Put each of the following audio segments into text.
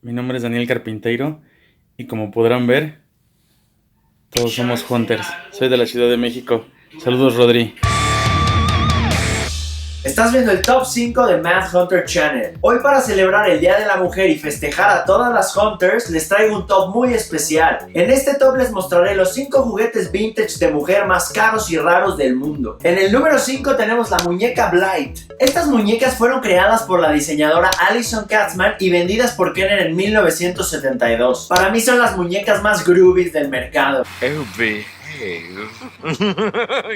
Mi nombre es Daniel Carpinteiro y como podrán ver, todos somos Hunters. Soy de la Ciudad de México. Saludos, Rodri. Estás viendo el Top 5 de Mad Hunter Channel. Hoy, para celebrar el Día de la Mujer y festejar a todas las Hunters, les traigo un top muy especial. En este top les mostraré los 5 juguetes vintage de mujer más caros y raros del mundo. En el número 5 tenemos la muñeca Blight. Estas muñecas fueron creadas por la diseñadora Alison Katzman y vendidas por Kenner en 1972. Para mí son las muñecas más groovies del mercado.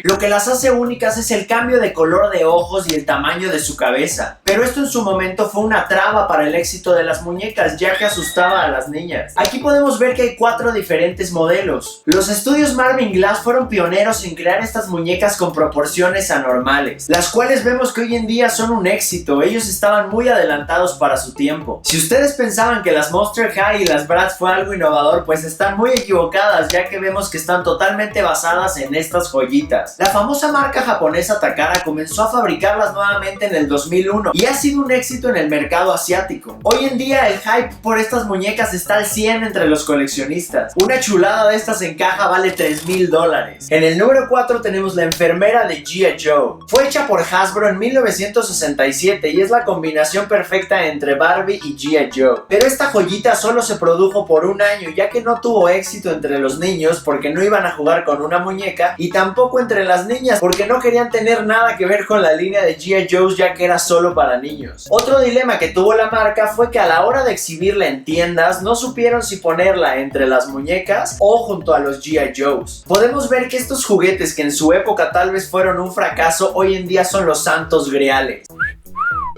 Lo que las hace únicas es el cambio de color de ojos y el tamaño de su cabeza, pero esto en su momento fue una traba para el éxito de las muñecas, ya que asustaba a las niñas. Aquí podemos ver que hay 4 diferentes modelos. Los estudios Marvin Glass fueron pioneros en crear estas muñecas con proporciones anormales, las cuales vemos que hoy en día son un éxito. Ellos estaban muy adelantados para su tiempo. Si ustedes pensaban que las Monster High y las Bratz fue algo innovador, pues están muy equivocadas, ya que vemos que están totalmente basadas en estas joyitas. La famosa marca japonesa Takara comenzó a fabricarlas nuevamente en el 2001 y ha sido un éxito en el mercado asiático. Hoy en día el hype por estas muñecas está al 100 entre los coleccionistas. Una chulada de estas en caja vale $3,000. En el número 4 tenemos la enfermera de G.I. Joe. Fue hecha por Hasbro en 1967 y es la combinación perfecta entre Barbie y G.I. Joe. Pero esta joyita solo se produjo por un año, ya que no tuvo éxito entre los niños porque no iban a jugar con una muñeca, y tampoco entre las niñas porque no querían tener nada que ver con la línea de G.I. Joe, ya que era solo para niños. Otro dilema que tuvo la marca fue que a la hora de exhibirla en tiendas no supieron si ponerla entre las muñecas o junto a los G.I. Joes. Podemos ver que estos juguetes, que en su época tal vez fueron un fracaso, hoy en día son los santos griales.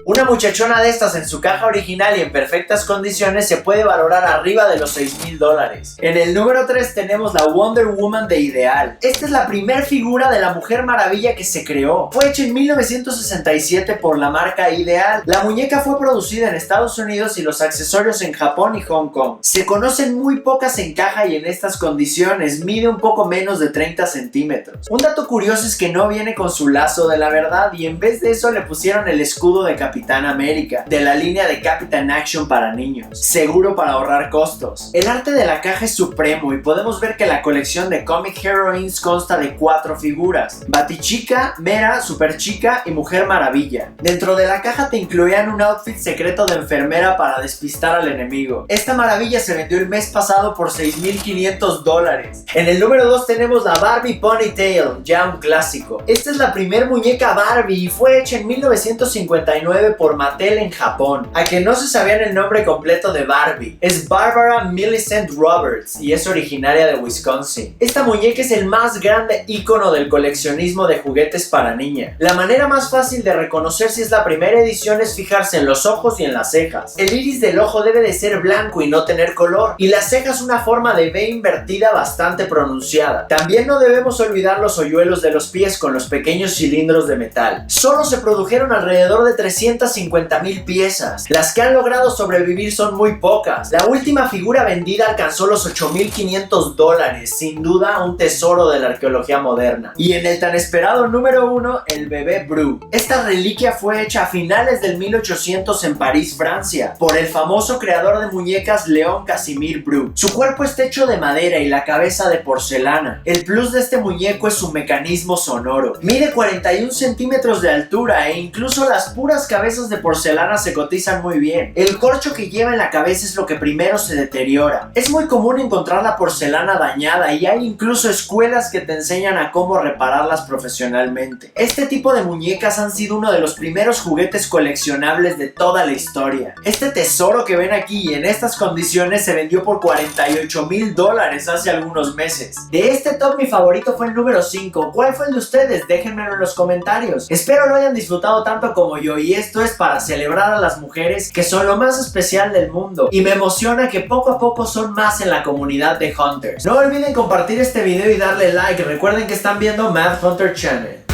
Una muchachona de estas en su caja original y en perfectas condiciones se puede valorar arriba de los $6,000. En el número 3 tenemos la Wonder Woman de Ideal. Esta es la primera figura de la Mujer Maravilla que se creó. Fue hecha en 1967 por la marca Ideal. La muñeca fue producida en Estados Unidos y los accesorios en Japón y Hong Kong. Se conocen muy pocas en caja y en estas condiciones. Mide un poco menos de 30 centímetros. Un dato curioso es que no viene con su lazo de la verdad y en vez de eso le pusieron el escudo de Capitán América, de la línea de Captain Action para niños, seguro para ahorrar costos. El arte de la caja es supremo y podemos ver que la colección de Comic Heroines consta de 4 figuras: Batichica, Mera, Superchica y Mujer Maravilla. Dentro de la caja te incluían un outfit secreto de enfermera para despistar al enemigo. Esta maravilla se vendió el mes pasado por $6,500. En el número 2 tenemos la Barbie Ponytail, ya un clásico. Esta es la primer muñeca Barbie y fue hecha en 1959 por Mattel en Japón. A que no se sabían el nombre completo de Barbie, es Barbara Millicent Roberts y es originaria de Wisconsin. Esta muñeca es el más grande ícono del coleccionismo de juguetes para niña. La manera más fácil de reconocer si es la primera edición es fijarse en los ojos y en las cejas. El iris del ojo debe de ser blanco y no tener color, y las cejas una forma de V invertida bastante pronunciada. También no debemos olvidar los hoyuelos de los pies con los pequeños cilindros de metal. Solo se produjeron alrededor de 350,000 piezas. Las que han logrado sobrevivir son muy pocas. La última figura vendida alcanzó los $8,500, sin duda un tesoro de la arqueología moderna. Y en el tan esperado número 1, el bebé Bru. Esta reliquia fue hecha a finales del 1800 en París, Francia, por el famoso creador de muñecas Léon Casimir Bru. Su cuerpo está hecho de madera y la cabeza de porcelana. El plus de este muñeco es su mecanismo sonoro. Mide 41 centímetros de altura e incluso las puras cabezas de porcelana se cotizan muy bien. El corcho que lleva en la cabeza es lo que primero se deteriora. Es muy común encontrar la porcelana dañada y hay incluso escuelas que te enseñan a cómo repararlas profesionalmente. Este tipo de muñecas han sido uno de los primeros juguetes coleccionables de toda la historia. Este tesoro que ven aquí y en estas condiciones se vendió por $48,000 hace algunos meses. De este top, mi favorito fue el número 5. ¿Cuál fue el de ustedes? Déjenmelo en los comentarios. Espero lo hayan disfrutado tanto como yo, y esto es para celebrar a las mujeres, que son lo más especial del mundo, y me emociona que poco a poco son más en la comunidad de Hunters. No olviden compartir este video y darle like. Recuerden que están viendo Mad Hunter Channel.